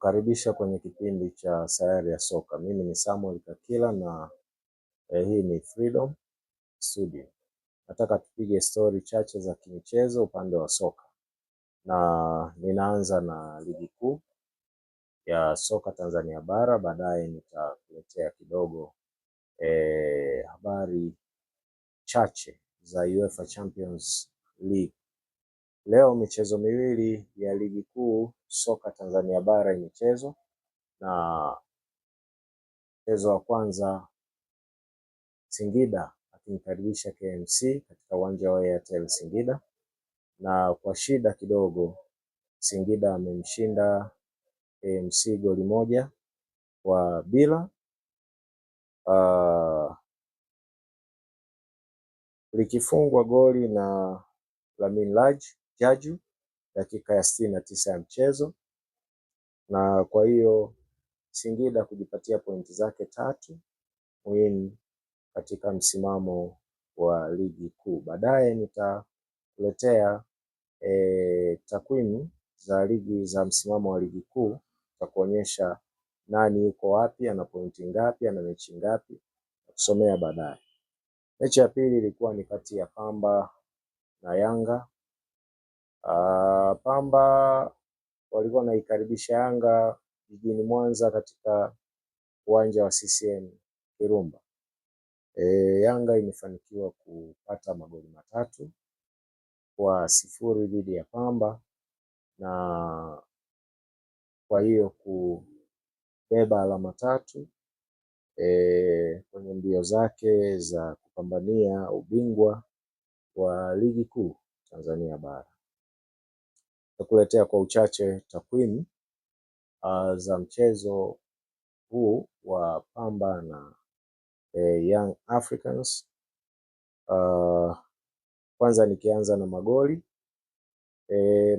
Nakukaribisha kwenye kipindi cha Sayari ya Soka. Mimi ni Samuel Kakila na hii ni Freedom Studio. Nataka tupige stori chache za kimichezo upande wa soka, na ninaanza na ligi kuu ya soka Tanzania bara. Baadaye nitakuletea kidogo habari chache za UEFA Champions League. Leo michezo miwili ya ligi kuu soka Tanzania bara imechezwa, na mchezo wa kwanza Singida akimkaribisha KMC katika uwanja wa Airtel Singida, na kwa shida kidogo Singida amemshinda KMC goli 1-0. Likifungwa goli na Lamin Jaju dakika ya 69 ya mchezo, na kwa hiyo Singida kujipatia pointi zake 3 muhimu katika msimamo wa ligi kuu. Baadaye nitakuletea takwimu za ligi za msimamo wa ligi kuu, nitakuonyesha nani yuko wapi, ana pointi ngapi, ana mechi ngapi, kusomea baadaye. Mechi ya pili ilikuwa ni kati ya Pamba na Yanga. Pamba walikuwa wanaikaribisha Yanga jijini Mwanza katika uwanja wa CCM Kirumba. Yanga imefanikiwa kupata magoli 3-0 dhidi ya Pamba, na kwa hiyo kubeba alama 3 kwenye mbio zake za kupambania ubingwa wa ligi kuu Tanzania bara. Nitakuletea kwa uchache takwimu za mchezo huu wa Pamba na Young Africans. Kwanza nikianza na magoli.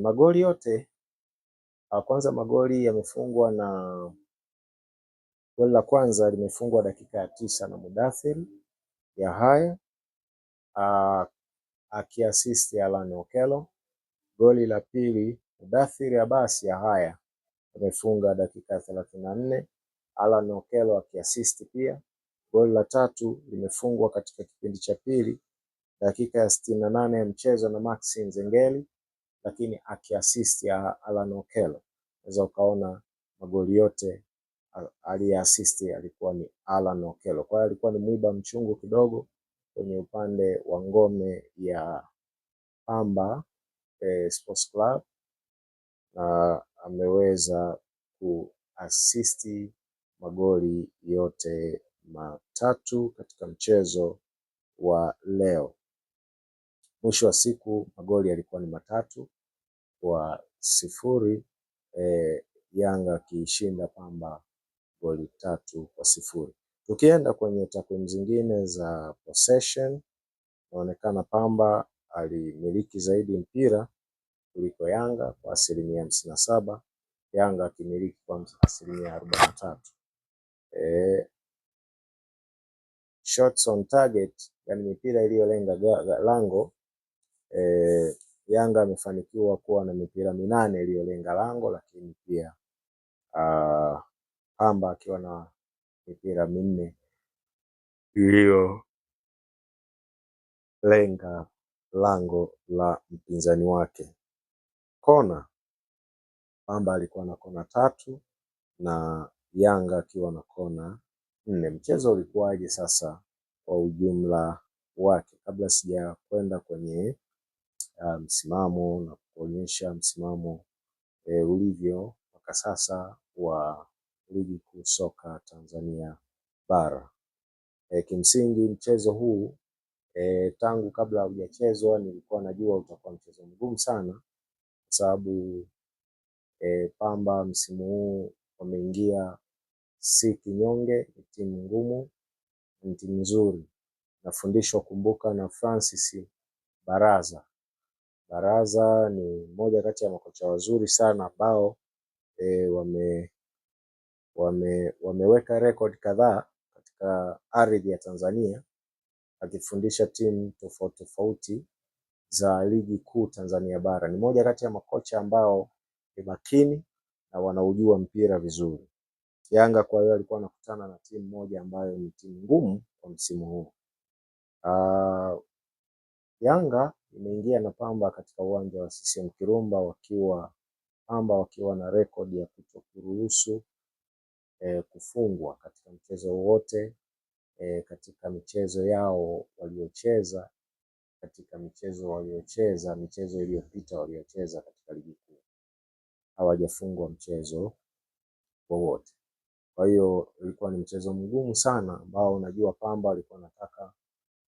Magoli yote kwanza magoli yamefungwa na goli la kwanza limefungwa dakika ya 9 na Mudathir Yahaya akiasisti Alan Okello. Goli la pili Mudathir Abbas Yahaya amefunga dakika ya 34, Alan Okello akiasisti pia. Goli la tatu limefungwa katika kipindi cha pili dakika ya 68 ya mchezo na Maxi Nzengeli, lakini akiasisti ya Alan Okello. Unaweza ukaona magoli yote aliyeasisti alikuwa ni Alan Okello. Kwa hiyo alikuwa ni mwiba mchungu kidogo kwenye upande wa ngome ya Pamba Sports Club, na ameweza kuasisti magoli yote 3 katika mchezo wa leo. Mwisho wa siku magoli yalikuwa ni 3-0, Yanga akiishinda Pamba goli 3-0. Tukienda kwenye takwimu zingine za possession, inaonekana Pamba alimiliki zaidi mpira kuliko Yanga kwa 57%, Yanga akimiliki kwa 43%. Shots on target, yani mipira iliyolenga lango, Yanga amefanikiwa kuwa na mipira 8 iliyolenga lango, lakini pia Pamba akiwa na mipira 4 iliyolenga lango la mpinzani wake. Kona, Pamba alikuwa na kona 3 na Yanga akiwa na kona 4. Mchezo ulikuwaje sasa kwa ujumla wake? Kabla sija kwenda kwenye msimamo na kuonyesha msimamo ulivyo mpaka sasa wa ligi kuu soka Tanzania bara. Kimsingi mchezo huu tangu kabla hujachezwa nilikuwa najua utakuwa mchezo mgumu sana, kwa sababu Pamba msimu huu wameingia si kinyonge, ni timu ngumu, ni timu nzuri. Nafundishwa kumbuka na Francis Baraza. Baraza ni mmoja kati ya makocha wazuri sana ambao wameweka record kadhaa katika ardhi ya Tanzania, akifundisha timu tofauti tofauti za ligi kuu Tanzania bara. Ni moja kati ya makocha ambao ni makini, na wanaujua mpira vizuri. Yanga kwa hiyo alikuwa anakutana na timu moja ambayo ni timu ngumu kwa msimu huu. Yanga imeingia na Pamba katika uwanja wa CCM Kirumba wakiwa na rekodi ya kutokuruhusu kufungwa katika mchezo wote katika michezo yao waliocheza michezo iliyopita waliocheza katika ligi kuu hawajafungwa mchezo wowote. Kwa hiyo ilikuwa ni mchezo mgumu sana ambao unajua Pamba walikuwa wanataka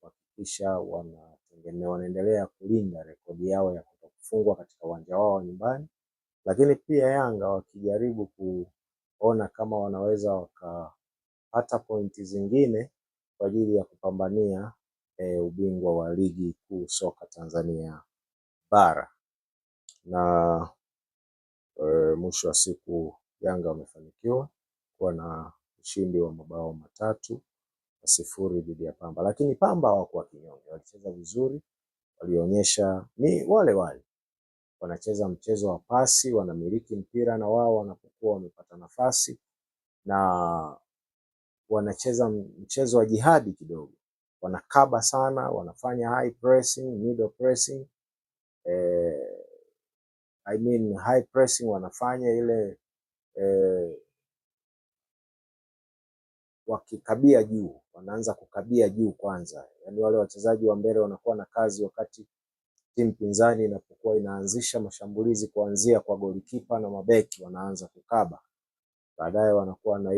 kuhakikisha wanaendelea kulinda rekodi yao ya kutofungwa katika uwanja wao wa nyumbani, lakini pia Yanga wakijaribu kuona kama wanaweza wakapata pointi zingine kwa ajili ya kupambania ubingwa wa ligi kuu soka Tanzania bara. Na mwisho wa siku Yanga wamefanikiwa kuwa na ushindi wa mabao 3-0 dhidi ya Pamba, lakini Pamba hawakuwa kinyonge, walicheza vizuri, walionyesha ni wale wale wanacheza mchezo wa pasi, wanamiliki mpira na wao wanapokuwa wamepata nafasi, na wanacheza mchezo wa jihadi kidogo, wanakaba sana, wanafanya high pressing, middle pressing, high pressing wanafanya ile wakikabia juu, wanaanza kukabia juu kwanza, yaani wale wachezaji wa mbele wanakuwa na kazi wakati timu pinzani inapokuwa inaanzisha mashambulizi kuanzia kwa golikipa na mabeki, wanaanza kukaba, baadaye wanakuwa na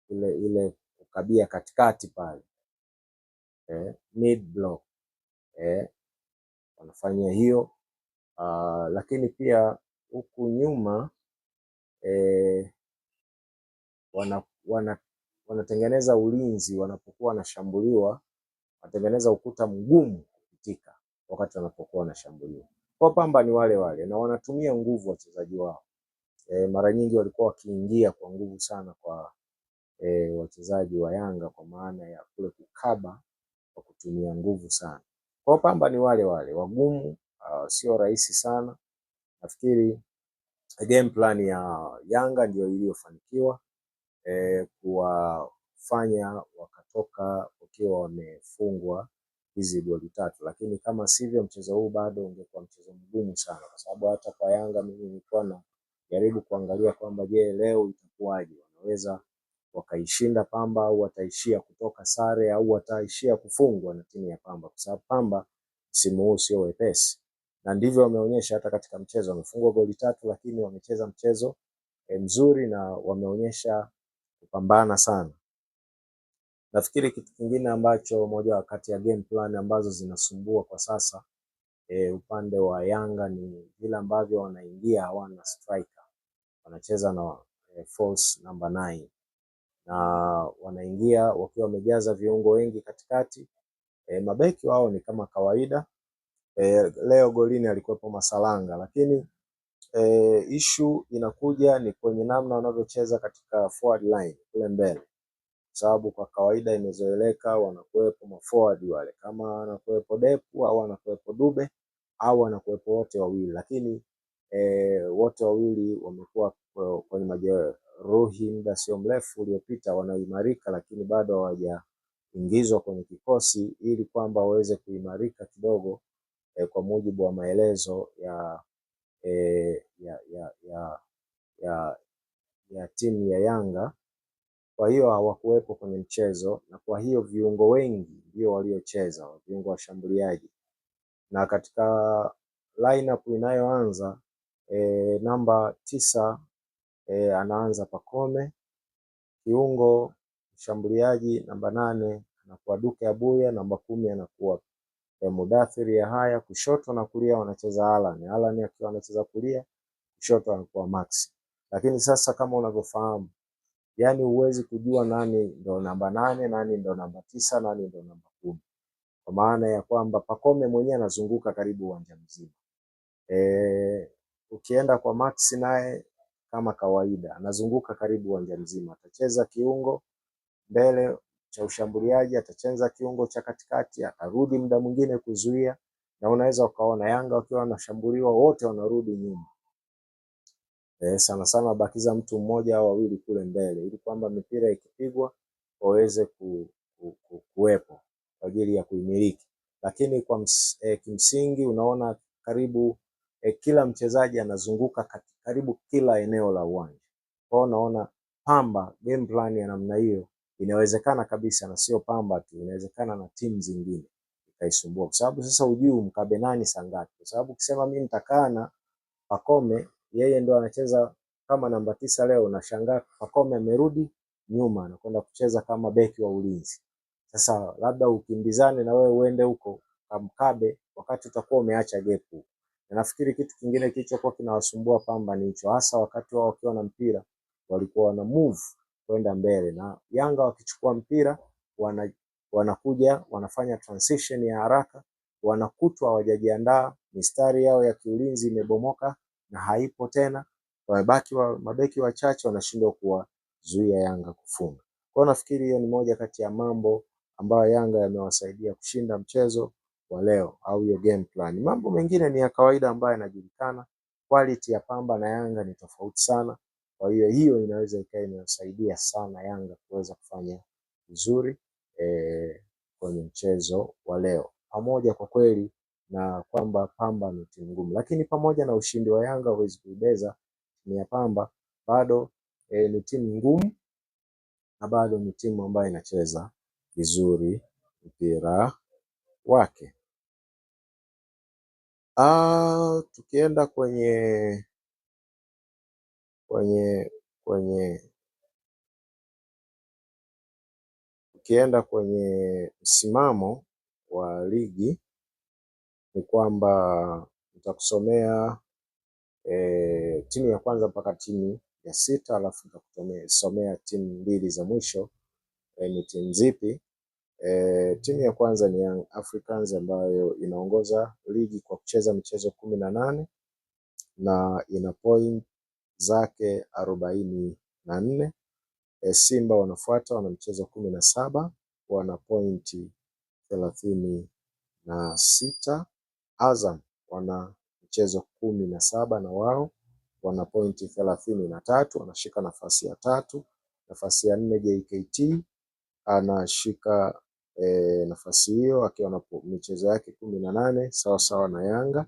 ile kukabia katikati pale mid block wanafanya hiyo, lakini pia huku nyuma wanatengeneza ulinzi wanapokuwa wanashambuliwa, wanatengeneza ukuta mgumu kupitika wakati wanapokuwa wanashambuliwa. Kwa Pamba ni wale wale na wanatumia nguvu wachezaji wao. Mara nyingi walikuwa wakiingia kwa nguvu sana kwa wachezaji wa Yanga kwa maana ya kule kukaba kwa kutumia nguvu sana. Kwa Pamba ni wale wale wagumu, sio rahisi sana. Nafikiri game plan ya Yanga ndio iliyofanikiwa kuwafanya wakatoka wakiwa wamefungwa hizi goli 3, lakini kama sivyo mchezo huu bado ungekuwa mchezo mgumu sana, kwa sababu hata kwa Yanga mimi nilikuwa najaribu kuangalia kwamba je, leo itakuwaje, wanaweza wakaishinda Pamba au wataishia kutoka sare au wataishia kufungwa na timu ya Pamba, kwa sababu Pamba msimu huu sio wepesi, na ndivyo wameonyesha hata katika mchezo. Wamefungwa goli 3 lakini wamecheza mchezo mzuri na wameonyesha kupambana sana. Nafikiri kitu kingine ambacho moja wakati ya game plan ambazo zinasumbua kwa sasa upande wa Yanga ni vile ambavyo wanaingia hawana striker, wanacheza na false number 9 na wanaingia wakiwa wamejaza viungo wengi katikati. Mabeki wao ni kama kawaida. Leo golini alikuwepo Masalanga, lakini issue inakuja ni kwenye namna wanavyocheza katika forward line kule mbele, sababu kwa kawaida imezoeleka wanakuwepo maforward wale, kama wanakuwepo Depu au wanakuwepo Dube au wanakuwepo wote wawili, lakini wote wawili wamekuwa kwenye majeruhi muda sio mrefu uliopita, wanaimarika lakini bado hawajaingizwa kwenye kikosi ili kwamba waweze kuimarika kidogo kwa mujibu wa maelezo ya timu ya Yanga. Kwa hiyo hawakuwepo kwenye mchezo, na kwa hiyo viungo wengi ndio waliocheza, viungo washambuliaji. Na katika lineup inayoanza namba 9 anaanza Pacome, kiungo mshambuliaji namba 8 anakuwa Duke Abuya, namba 10 anakuwa Mudathiri Yahaya, kushoto na kulia wanacheza Alan akiwa anacheza kulia, kushoto anakuwa Max. Lakini sasa kama unavyofahamu, yani huwezi kujua nani ndo namba 8, nani ndo namba 9, nani ndo namba 10. Kwa maana ya kwamba Pacome mwenyewe anazunguka karibu uwanja mzima. Ukienda kwa Max naye kama kawaida anazunguka karibu uwanja mzima. Atacheza kiungo mbele cha ushambuliaji, atacheza kiungo cha katikati, atarudi muda mwingine kuzuia, na unaweza ukaona Yanga wakiwa wanashambuliwa wote wanarudi nyuma. Sana sana wabakiza mtu mmoja au wawili kule mbele, ili kwamba mipira ikipigwa waweze kuwepo kwa ajili ya kuimiliki. Lakini kwa kimsingi unaona karibu kila mchezaji anazunguka karibu kila eneo la uwanja. Kwa hiyo unaona Pamba game plan ya namna hiyo inawezekana kabisa, na sio Pamba tu, inawezekana na timu zingine ikaisumbua, kwa sababu sasa hujui umkabe nani saa ngapi, kwa sababu ukisema mimi nitakaa na Pacome, yeye ndo anacheza kama namba 9 leo, unashangaa Pacome amerudi nyuma anakwenda kucheza kama beki wa ulinzi. Sasa labda ukimbizane na wewe uende huko kamkabe wakati utakuwa umeacha gepu. Na nafikiri kitu kingine kilichokuwa kinawasumbua Pamba ni hicho, hasa wakati wao wakiwa na mpira walikuwa wana move kwenda mbele, na Yanga wakichukua mpira wanakuja wanafanya transition ya haraka, wanakutwa hawajajiandaa, mistari yao ya kiulinzi imebomoka na haipo tena, wamebaki mabeki wachache, wanashindwa kuwazuia Yanga kufunga. Kwa nafikiri hiyo ni moja kati ya mambo ambayo Yanga yamewasaidia kushinda mchezo wa leo, au hiyo game plan. Mambo mengine ni ya kawaida ambayo yanajulikana. Quality ya Pamba na Yanga ni tofauti sana, kwa hiyo inaweza ikawa inasaidia sana Yanga kuweza kufanya vizuri kwenye mchezo wa leo, pamoja kwa kweli na kwamba Pamba ni timu ngumu, lakini pamoja na ushindi wa Yanga huwezi kuibeza timu ya Pamba. Bado ni timu ngumu na bado ni timu ambayo inacheza vizuri mpira wake. Tukienda kwenye msimamo wa ligi ni kwamba nitakusomea timu ya kwanza mpaka timu ya 6, alafu nitakusomea timu mbili za mwisho ni timu zipi. Timu ya kwanza ni Young Africans ambayo inaongoza ligi kwa kucheza michezo 18 na ina point zake 44. Simba wanafuata, wana michezo 17, wana pointi 36. Azam wana michezo 17 na wao wana pointi 33, wanashika nafasi ya 3. Nafasi ya 4 JKT anashika nafasi hiyo akiwa na michezo yake 18 sawa sawa na Yanga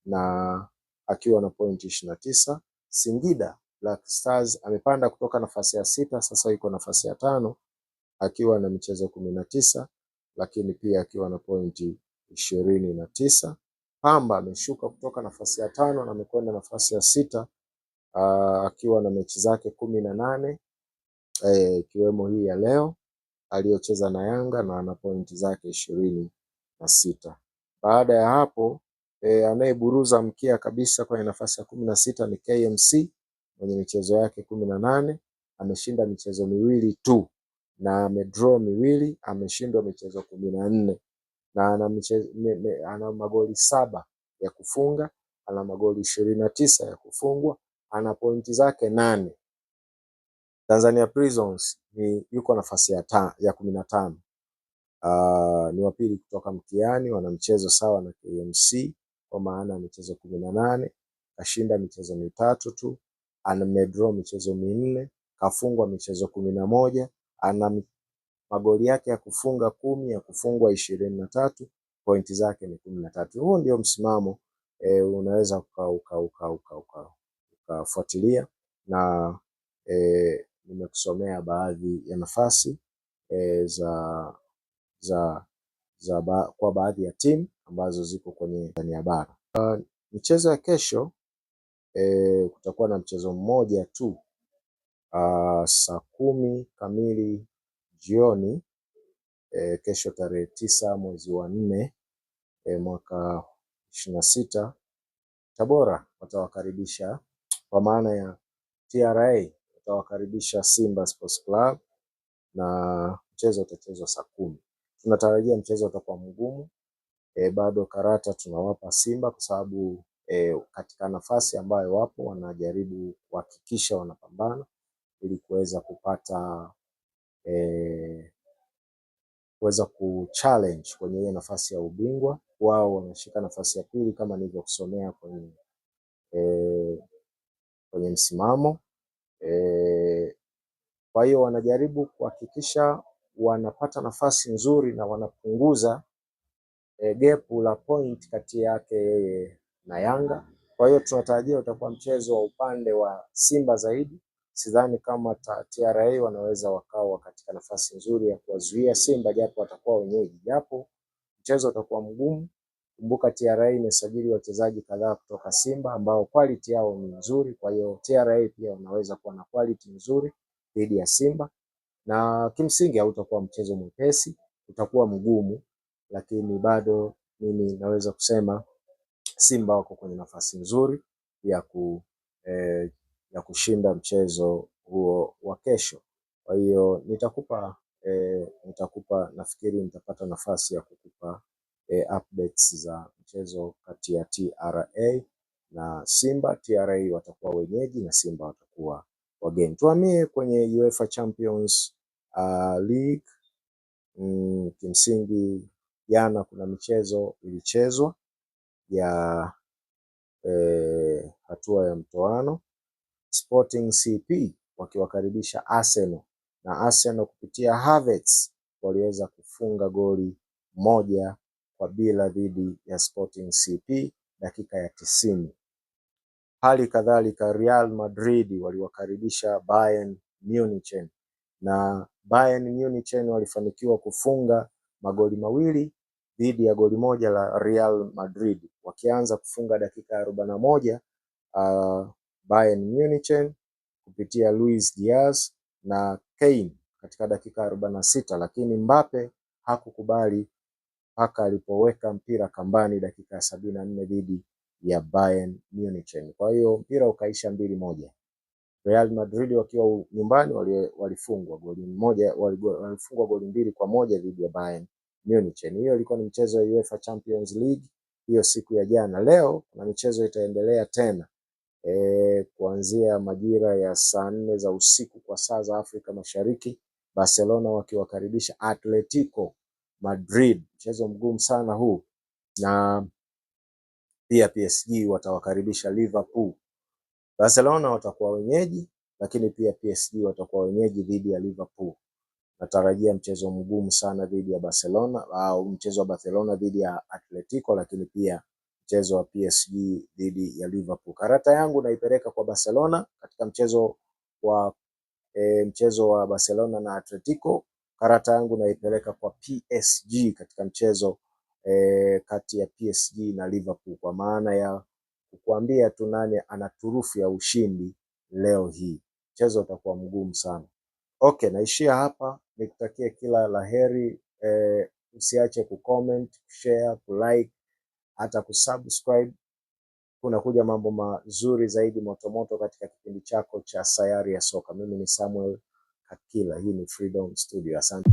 na akiwa na pointi 29. Singida Black Stars amepanda kutoka nafasi ya 6, sasa yuko nafasi ya 5 akiwa na michezo 19, lakini pia akiwa na pointi 29. Pamba ameshuka kutoka nafasi ya 5 na amekwenda nafasi ya 6 akiwa na mechi zake 18 ikiwemo hii ya leo aliyocheza na Yanga na ana pointi zake 26. Baada ya hapo anayeburuza mkia kabisa kwenye nafasi ya 16 ni KMC mwenye michezo yake 18, ameshinda michezo miwili tu na amedraw miwili, ameshindwa michezo 14 na ana magoli 7 ya kufunga, ana magoli 29 ya kufungwa, ana pointi zake 8. Tanzania Prisons yuko nafasi ya 15. Ni wa pili kutoka mkiani, wana mchezo sawa na KMC kwa maana michezo 18, kashinda michezo 3 tu, amedraw michezo 4, kafungwa michezo 11, ana magoli yake ya kufunga 10, ya kufungwa 23, pointi zake ni 13. Huo ndio msimamo unaweza ukafuatilia na nimekusomea baadhi ya nafasi kwa baadhi ya timu ambazo ziko kwenye Tanzania bara. Michezo ya kesho kutakuwa na mchezo mmoja tu saa 10 kamili jioni kesho tarehe 9 mwezi wa 4 mwaka 26. Tabora watawakaribisha, kwa maana ya TRA watawakaribisha Simba Sports Club na mchezo utachezwa saa 10. Tunatarajia mchezo utakuwa mgumu. Bado karata tunawapa Simba kwa sababu katika nafasi ambayo wapo wanajaribu kuhakikisha wanapambana ili kuweza kupata kuweza kuchallenge kwenye hiyo nafasi ya ubingwa. wao wanashika nafasi ya pili kama nilivyokusomea kwenye msimamo. Kwa hiyo wanajaribu kuhakikisha wanapata nafasi nzuri na wanapunguza gepu la point kati yake yeye na Yanga. Kwa hiyo tunatarajia utakuwa mchezo wa upande wa Simba zaidi. Sidhani kama TRA wanaweza wakawa katika nafasi nzuri ya kuwazuia Simba, japo watakuwa wenyeji, japo mchezo utakuwa mgumu. Kumbuka TRA imesajili wachezaji kadhaa kutoka Simba ambao quality yao ni nzuri, kwa hiyo TRA pia wanaweza kuwa na quality nzuri dhidi ya Simba, na kimsingi hautakuwa mchezo mwepesi, utakuwa mgumu, lakini bado mimi naweza kusema Simba wako kwenye nafasi nzuri ya kushinda mchezo huo wa kesho. Kwa hiyo nitakupa nafikiri nitapata nafasi ya kukupa updates za mchezo kati ya TRA na Simba. TRA watakuwa wenyeji na Simba watakuwa wageni. Tuhamie kwenye UEFA Champions League. Kimsingi jana kuna michezo ilichezwa ya hatua ya mtoano. Sporting CP wakiwakaribisha Arsenal, na Arsenal kupitia Havertz waliweza kufunga goli 1-0 dhidi ya Sporting CP dakika ya 90. Hali kadhalika Real Madrid waliwakaribisha Bayern Munich, na Bayern Munich walifanikiwa kufunga magoli mawili dhidi ya goli moja la Real Madrid. Wakianza kufunga dakika ya 41 Bayern Munich kupitia Luis Diaz na Kane katika dakika 46, lakini Mbappe hakukubali mpaka alipoweka mpira kambani dakika ya 74 dhidi ya Bayern Munich. Kwa hiyo mpira ukaisha 2-1. Real Madrid wakiwa nyumbani walifungwa goli 2-1 dhidi ya Bayern Munich. Hiyo ilikuwa ni mchezo wa UEFA Champions League hiyo siku ya jana. Leo na michezo itaendelea tena kuanzia majira ya saa 4 za usiku kwa saa za Afrika Mashariki. Barcelona wakiwakaribisha Atletico Madrid, mchezo mgumu sana huu, na pia PSG watawakaribisha Liverpool. Barcelona watakuwa wenyeji, lakini pia PSG watakuwa wenyeji dhidi ya Liverpool. Natarajia mchezo mgumu sana dhidi ya Barcelona, au mchezo wa Barcelona dhidi ya Atletico, lakini pia mchezo wa PSG dhidi ya Liverpool. Karata yangu naipeleka kwa Barcelona katika mchezo wa Barcelona na Atletico. Karata yangu naipeleka kwa PSG katika mchezo kati ya PSG na Liverpool, kwa maana ya kukuambia tu nani ana turufu ya ushindi leo hii. Mchezo utakuwa mgumu sana. Okay, naishia hapa. Nikutakie kila laheri. Usiache kucomment, kushare, kulike, hata kusubscribe. Kuna kuja mambo mazuri zaidi motomoto katika kipindi chako cha Sayari ya Soka. Mimi ni Samuel Kakila. Hii ni Freedom Studio. Asante.